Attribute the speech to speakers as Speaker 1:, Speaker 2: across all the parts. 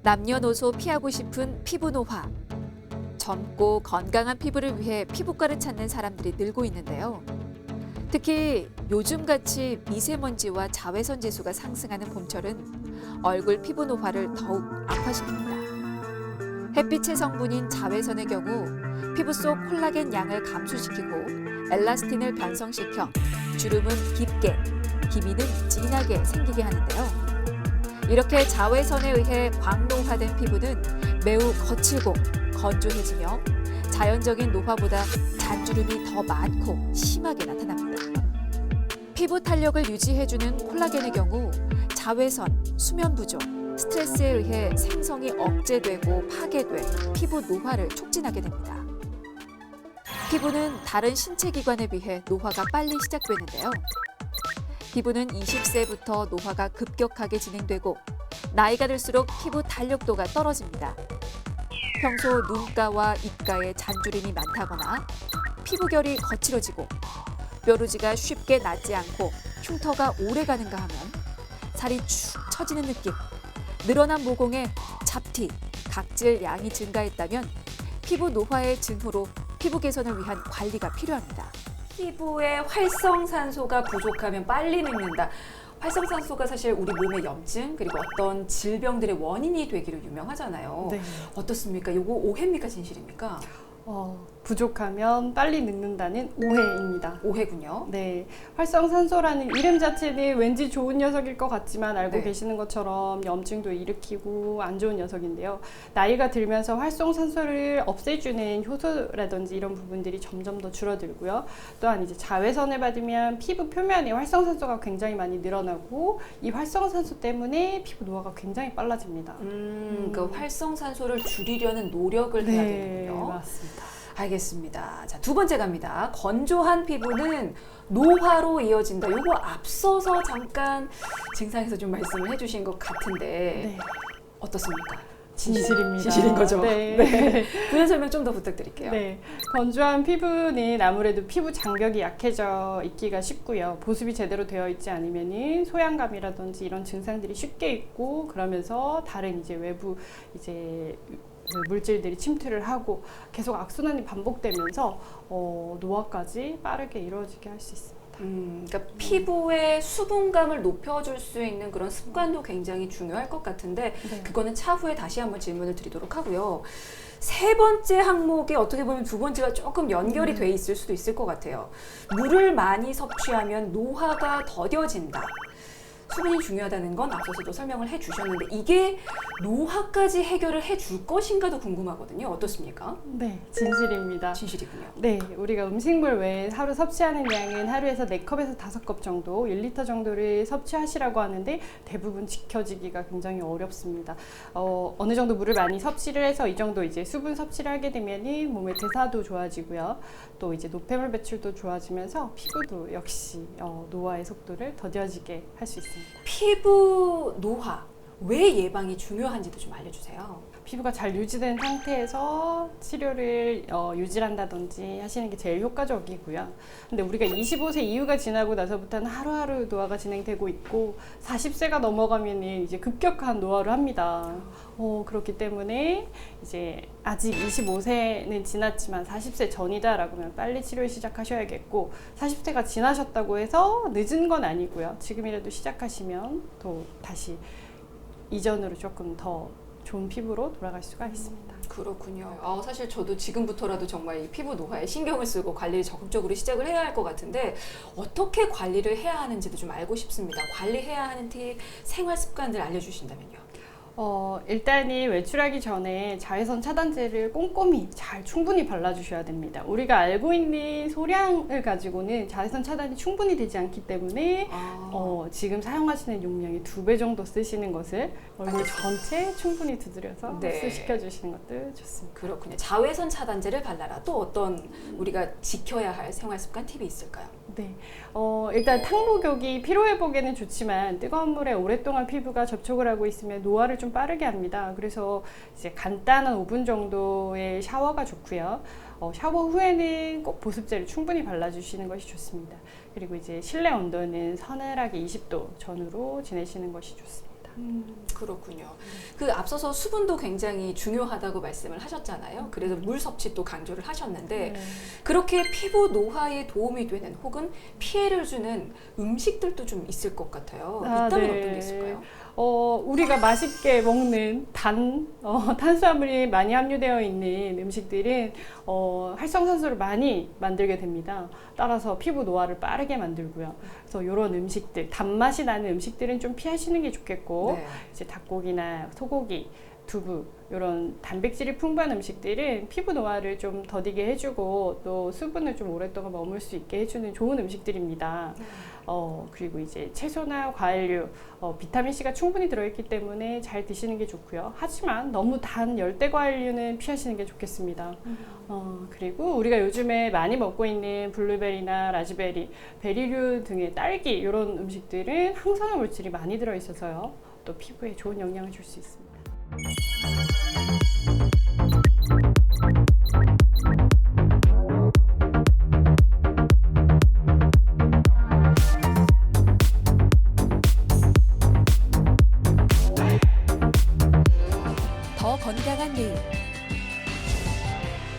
Speaker 1: 남녀노소 피하고 싶은 피부 노화. 젊고 건강한 피부를 위해 피부과를 찾는 사람들이 늘고 있는데요. 특히 요즘같이 미세먼지와 자외선 지수가 상승하는 봄철은 얼굴 피부 노화를 더욱 악화시킵니다. 햇빛의 성분인 자외선의 경우 피부 속 콜라겐 양을 감소시키고 엘라스틴을 변성시켜 주름은 깊게, 기미는 진하게 생기게 하는데요. 이렇게 자외선에 의해 광노화된 피부는 매우 거칠고 건조해지며 자연적인 노화보다 잔주름이 더 많고 심하게 나타납니다. 피부 탄력을 유지해주는 콜라겐의 경우 자외선, 수면 부족, 스트레스에 의해 생성이 억제되고 파괴돼 피부 노화를 촉진하게 됩니다. 피부는 다른 신체 기관에 비해 노화가 빨리 시작되는데요. 피부는 20세부터 노화가 급격하게 진행되고 나이가 들수록 피부 탄력도가 떨어집니다. 평소 눈가와 입가에 잔주름이 많다거나 피부결이 거칠어지고 뾰루지가 쉽게 낫지 않고 흉터가 오래 가는가 하면 살이 축 처지는 느낌, 늘어난 모공에 잡티, 각질 양이 증가했다면 피부 노화의 징후로 피부 개선을 위한 관리가 필요합니다.
Speaker 2: 피부에 활성산소가 부족하면 빨리 늙는다. 활성산소가 사실 우리 몸의 염증 그리고 어떤 질병들의 원인이 되기로 유명하잖아요.
Speaker 3: 네.
Speaker 2: 어떻습니까? 요거 오해입니까? 진실입니까?
Speaker 3: 부족하면 빨리 늙는다는 오해입니다.
Speaker 2: 오해군요.
Speaker 3: 네, 활성산소라는 이름 자체는 왠지 좋은 녀석일 것 같지만 알고
Speaker 2: 네.
Speaker 3: 계시는 것처럼 염증도 일으키고 안 좋은 녀석인데요. 나이가 들면서 활성산소를 없애주는 효소라든지 이런 부분들이 점점 더 줄어들고요. 또한 이제 자외선을 받으면 피부 표면에 활성산소가 굉장히 많이 늘어나고 이 활성산소 때문에 피부 노화가 굉장히 빨라집니다.
Speaker 2: 그 활성산소를 줄이려는 노력을 해야 되는군요.
Speaker 3: 맞습니다.
Speaker 2: 알겠습니다. 자, 두 번째 갑니다. 건조한 피부는 노화로 이어진다. 요거 앞서서 잠깐 증상에서 좀 말씀을 해주신 것 같은데
Speaker 3: 네.
Speaker 2: 어떻습니까?
Speaker 3: 진실입니다.
Speaker 2: 진실인 거죠?
Speaker 3: 네.
Speaker 2: 네. 부연 설명 좀 더 부탁드릴게요.
Speaker 3: 네, 건조한 피부는 아무래도 피부 장벽이 약해져 있기가 쉽고요. 보습이 제대로 되어 있지 않으면은 소양감이라든지 이런 증상들이 쉽게 있고 그러면서 다른 이제 외부 이제 물질들이 침투를 하고 계속 악순환이 반복되면서 노화까지 빠르게 이루어지게 할 수 있습니다.
Speaker 2: 그러니까 피부의 수분감을 높여줄 수 있는 그런 습관도 굉장히 중요할 것 같은데
Speaker 3: 네.
Speaker 2: 그거는 차후에 다시 한번 질문을 드리도록 하고요. 세 번째 항목이 어떻게 보면 두 번째가 조금 연결이 돼 있을 수도 있을 것 같아요. 물을 많이 섭취하면 노화가 더뎌진다. 수분이 중요하다는 건 앞서서도 설명을 해주셨는데 이게 노화까지 해결을 해줄 것인가도 궁금하거든요. 어떻습니까?
Speaker 3: 네, 진실입니다.
Speaker 2: 진실이군요.
Speaker 3: 네, 우리가 음식물 외에 하루 섭취하는 양은 하루에서 4컵에서 5컵 정도, 1리터 정도를 섭취하시라고 하는데 대부분 지켜지기가 굉장히 어렵습니다. 어느 정도 물을 많이 섭취를 해서 이 정도 이제 수분 섭취를 하게 되면은 몸의 대사도 좋아지고요. 또 이제 노폐물 배출도 좋아지면서 피부도 역시 노화의 속도를 더뎌지게 할 수 있습니다.
Speaker 2: 피부 노화 왜 예방이 중요한지도 좀 알려주세요.
Speaker 3: 피부가 잘 유지된 상태에서 치료를 유지한다든지 하시는 게 제일 효과적이고요. 근데 우리가 25세 이후가 지나고 나서부터는 하루하루 노화가 진행되고 있고 40세가 넘어가면 이제 급격한 노화를 합니다. 그렇기 때문에 이제 아직 25세는 지났지만 40세 전이다라고 하면 빨리 치료를 시작하셔야겠고 40세가 지나셨다고 해서 늦은 건 아니고요. 지금이라도 시작하시면 또 다시 이전으로 조금 더 좋은 피부로 돌아갈 수가 있습니다.
Speaker 2: 그렇군요. 사실 저도 지금부터라도 정말 이 피부 노화에 신경을 쓰고 관리를 적극적으로 시작을 해야 할 것 같은데 어떻게 관리를 해야 하는지도 좀 알고 싶습니다. 관리해야 하는 팁, 생활 습관들 알려주신다면요.
Speaker 3: 일단은 외출하기 전에 자외선 차단제를 꼼꼼히 충분히 발라주셔야 됩니다. 우리가 알고 있는 소량을 가지고는 자외선 차단이 충분히 되지 않기 때문에 지금 사용하시는 용량의 2배 정도 쓰시는 것을 얼굴 전체에 충분히 두드려서
Speaker 2: 네.
Speaker 3: 흡수시켜주시는 것도 좋습니다.
Speaker 2: 그렇군요. 자외선 차단제를 발라라. 또 어떤 우리가 지켜야 할 생활 습관 팁이 있을까요?
Speaker 3: 네, 일단 탕목욕이 피로회복에는 좋지만 뜨거운 물에 오랫동안 피부가 접촉을 하고 있으면 노화를 좀 빠르게 합니다. 그래서 이제 간단한 5분 정도의 샤워가 좋고요. 샤워 후에는 꼭 보습제를 충분히 발라주시는 것이 좋습니다. 그리고 이제 실내 온도는 서늘하게 20도 전후로 지내시는 것이 좋습니다.
Speaker 2: 그렇군요. 그 앞서서 수분도 굉장히 중요하다고 말씀을 하셨잖아요. 그래서 물 섭취 또 강조를 하셨는데
Speaker 3: 네.
Speaker 2: 그렇게 피부 노화에 도움이 되는 혹은 피해를 주는 음식들도 좀 있을 것 같아요.
Speaker 3: 아,
Speaker 2: 있다면
Speaker 3: 네.
Speaker 2: 어떤 게 있을까요?
Speaker 3: 우리가 맛있게 먹는 탄수화물이 많이 함유되어 있는 음식들은 활성산소를 많이 만들게 됩니다. 따라서 피부 노화를 빠르게 만들고요. 그래서 이런 음식들, 단맛이 나는 음식들은 좀 피하시는 게 좋겠고,
Speaker 2: 네.
Speaker 3: 이제 닭고기나 소고기, 두부 이런 단백질이 풍부한 음식들은 피부 노화를 좀 더디게 해주고 또 수분을 좀 오랫동안 머물 수 있게 해주는 좋은 음식들입니다. 그리고 이제 채소나 과일류, 비타민C가 충분히 들어있기 때문에 잘 드시는 게 좋고요. 하지만 너무 단 열대 과일류는 피하시는 게 좋겠습니다. 그리고 우리가 요즘에 많이 먹고 있는 블루베리나 라즈베리, 베리류 등의 딸기 이런 음식들은 항산화 물질이 많이 들어있어서요. 또 피부에 좋은 영향을 줄 수 있습니다.
Speaker 1: 더 건강한 내일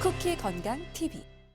Speaker 1: 쿠키 건강 TV